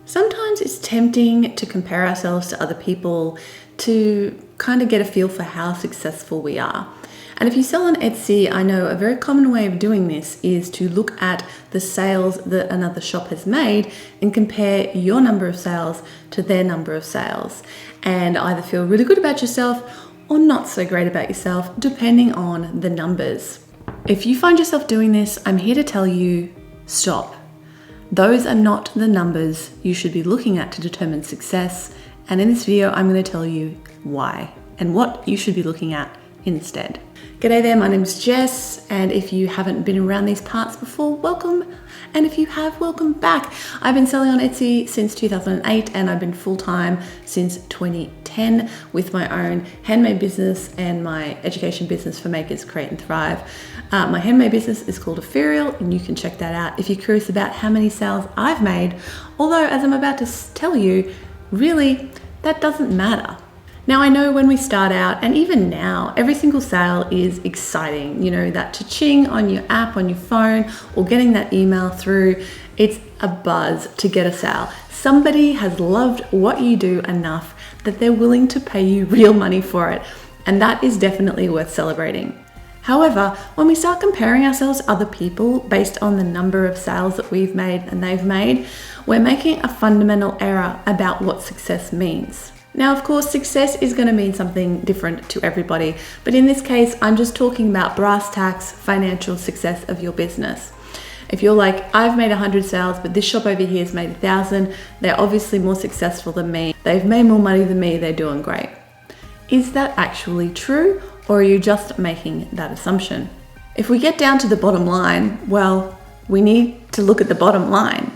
Sometimes it's tempting to compare ourselves to other people to kind of get a feel for how successful we are. And if you sell on Etsy, I know a very common way of doing this is to look at the sales that another shop has made and compare your number of sales to their number of sales, and either feel really good about yourself or not so great about yourself, depending on the numbers. If you find yourself doing this, I'm here to tell you, stop. Those are not the numbers you should be looking at to determine success. And in this video, I'm going to tell you why and what you should be looking at instead. G'day there, my name's Jess, and if you haven't been around these parts before, welcome. And if you have, welcome back. I've been selling on Etsy since 2008, and I've been full-time since 2010 with my own handmade business and my education business for makers, create and thrive. My handmade business is called Ethereal, and you can check that out if you're curious about how many sales I've made. Although, as I'm about to tell you, really, that doesn't matter. Now, I know when we start out, and even now, every single sale is exciting. You know, that cha-ching on your app, on your phone, or getting that email through, it's a buzz to get a sale. Somebody has loved what you do enough that they're willing to pay you real money for it, and that is definitely worth celebrating. However, when we start comparing ourselves to other people based on the number of sales that we've made and they've made, we're making a fundamental error about what success means. Now, of course, success is going to mean something different to everybody, but in this case, I'm just talking about brass tacks financial success of your business. If you're like, I've made 100 sales, but this shop over here has made 1,000, they're obviously more successful than me, they've made more money than me, they're doing great. Is that actually true, or are you just making that assumption? If we get down to the bottom line, well, we need to look at the bottom line.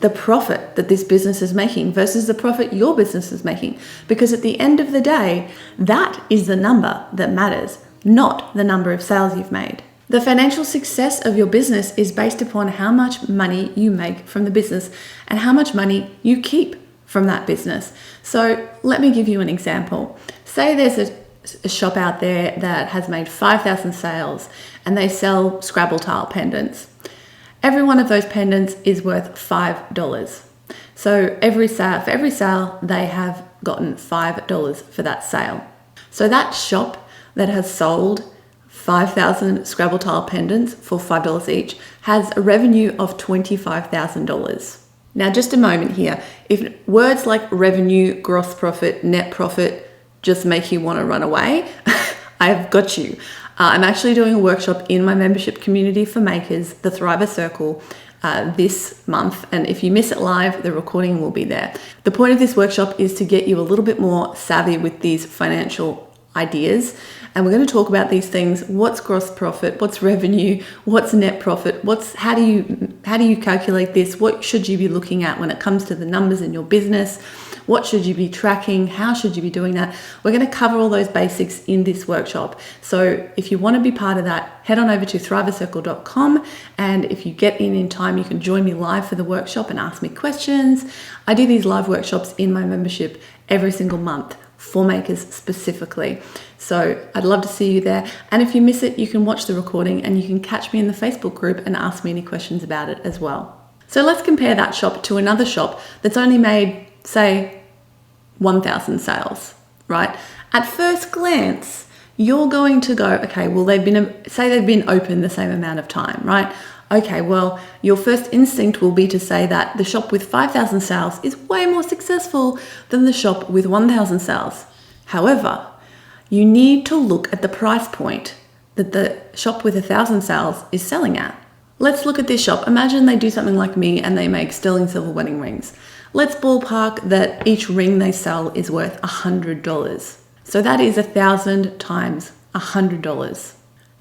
The profit that this business is making versus the profit your business is making. Because at the end of the day, that is the number that matters, not the number of sales you've made. The financial success of your business is based upon how much money you make from the business and how much money you keep from that business. So let me give you an example. Say there's a shop out there that has made 5,000 sales and they sell Scrabble tile pendants. Every one of those pendants is worth $5. So for every sale, they have gotten $5 for that sale. So that shop that has sold 5,000 Scrabble tile pendants for $5 each has a revenue of $25,000. Now, just a moment here. If words like revenue, gross profit, net profit just make you want to run away, I've got you. I'm actually doing a workshop in my membership community for makers, the Thriver Circle, this month. And if you miss it live, the recording will be there. The point of this workshop is to get you a little bit more savvy with these financial ideas. And we're going to talk about these things. What's gross profit? What's revenue? What's net profit? How do you calculate this? What should you be looking at when it comes to the numbers in your business? What should you be tracking? How should you be doing that? We're going to cover all those basics in this workshop. So if you want to be part of that, head on over to thrivercircle.com. And if you get in time, you can join me live for the workshop and ask me questions. I do these live workshops in my membership every single month for makers specifically. So I'd love to see you there. And if you miss it, you can watch the recording and you can catch me in the Facebook group and ask me any questions about it as well. So let's compare that shop to another shop that's only made, say, 1,000 sales, right? At first glance, you're going to go, okay, well, they've been open the same amount of time, right? Okay, well, your first instinct will be to say that the shop with 5,000 sales is way more successful than the shop with 1,000 sales. However, you need to look at the price point that the shop with 1,000 sales is selling at. Let's look at this shop. Imagine they do something like me and they make sterling silver wedding rings. Let's ballpark that each ring they sell is worth $100. So that is 1,000 times $100.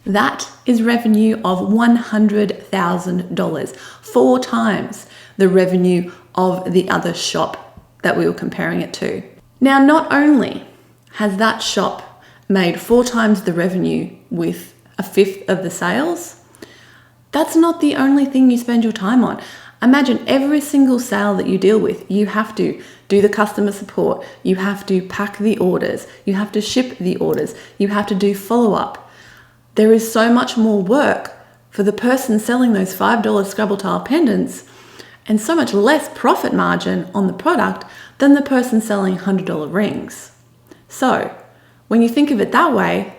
That is revenue of $100,000, 4 times the revenue of the other shop that we were comparing it to. Now, not only has that shop made 4 times the revenue with 1/5 of the sales, that's not the only thing you spend your time on. Imagine every single sale that you deal with, you have to do the customer support, you have to pack the orders, you have to ship the orders, you have to do follow-up. There is so much more work for the person selling those $5 Scrabble tile pendants and so much less profit margin on the product than the person selling $100 rings. So when you think of it that way,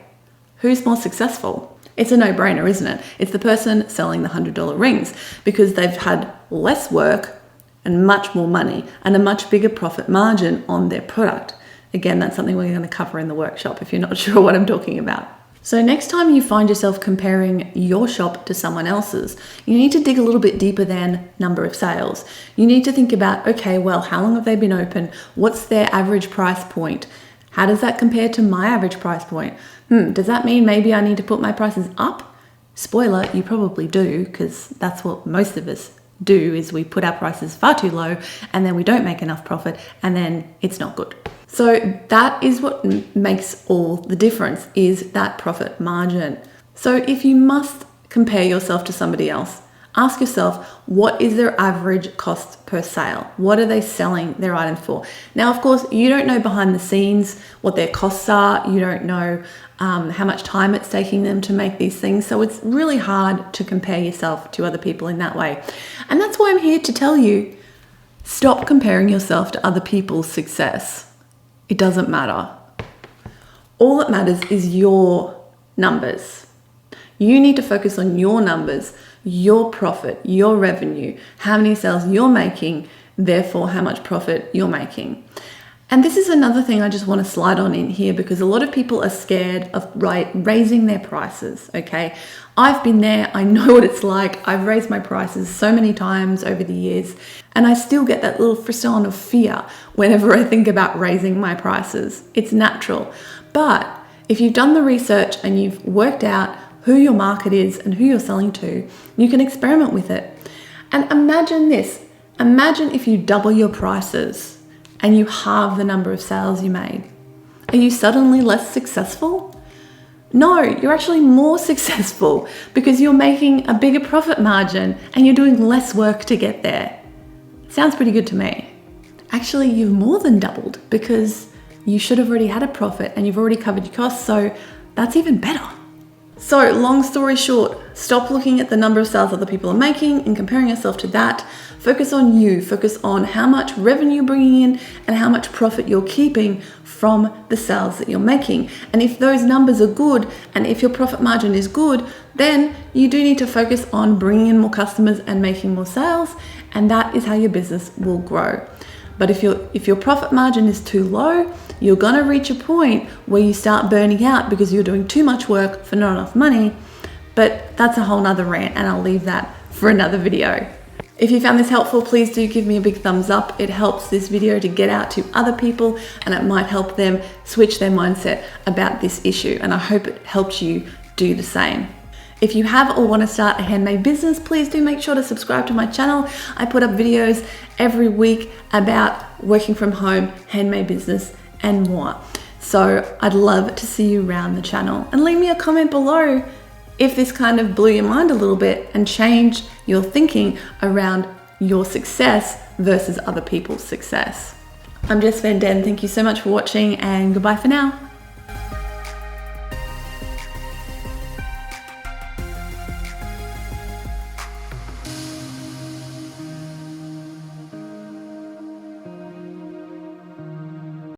who's more successful? It's a no-brainer, isn't it? It's the person selling the $100 rings because they've had less work and much more money and a much bigger profit margin on their product. Again, that's something we're going to cover in the workshop if you're not sure what I'm talking about. So next time you find yourself comparing your shop to someone else's, you need to dig a little bit deeper than number of sales. You need to think about, okay, well, how long have they been open? What's their average price point? How does that compare to my average price point? Does that mean maybe I need to put my prices up? Spoiler, you probably do, because that's what most of us do, is we put our prices far too low and then we don't make enough profit and then it's not good. So that is what makes all the difference, is that profit margin. So if you must compare yourself to somebody else, ask yourself, what is their average cost per sale? What are they selling their items for? Now, of course, you don't know behind the scenes what their costs are. You don't know how much time it's taking them to make these things. So it's really hard to compare yourself to other people in that way. And that's why I'm here to tell you, stop comparing yourself to other people's success. It doesn't matter. All that matters is your numbers. You need to focus on your numbers, your profit, your revenue, how many sales you're making, therefore how much profit you're making. And this is another thing I just want to slide on in here, because a lot of people are scared of raising their prices, okay? I've been there. I know what it's like. I've raised my prices so many times over the years, and I still get that little frisson of fear whenever I think about raising my prices. It's natural. But if you've done the research and you've worked out who your market is and who you're selling to, you can experiment with it. And imagine this. Imagine if you double your prices and you halve the number of sales you made. Are you suddenly less successful? No, you're actually more successful because you're making a bigger profit margin and you're doing less work to get there. Sounds pretty good to me. Actually, you've more than doubled because you should have already had a profit and you've already covered your costs, so that's even better. So long story short, stop looking at the number of sales other people are making and comparing yourself to that. Focus on you. Focus on how much revenue you're bringing in and how much profit you're keeping from the sales that you're making. And if those numbers are good and if your profit margin is good, then you do need to focus on bringing in more customers and making more sales, and that is how your business will grow. But if your profit margin is too low, you're going to reach a point where you start burning out because you're doing too much work for not enough money. But that's a whole nother rant, and I'll leave that for another video. If you found this helpful, please do give me a big thumbs up. It helps this video to get out to other people, and it might help them switch their mindset about this issue. And I hope it helped you do the same. If you have or want to start a handmade business, please do make sure to subscribe to my channel. I put up videos every week about working from home, handmade business, and more. So I'd love to see you around the channel, and leave me a comment below if this kind of blew your mind a little bit and changed your thinking around your success versus other people's success. I'm Jess Van Den. Thank you so much for watching, and goodbye for now.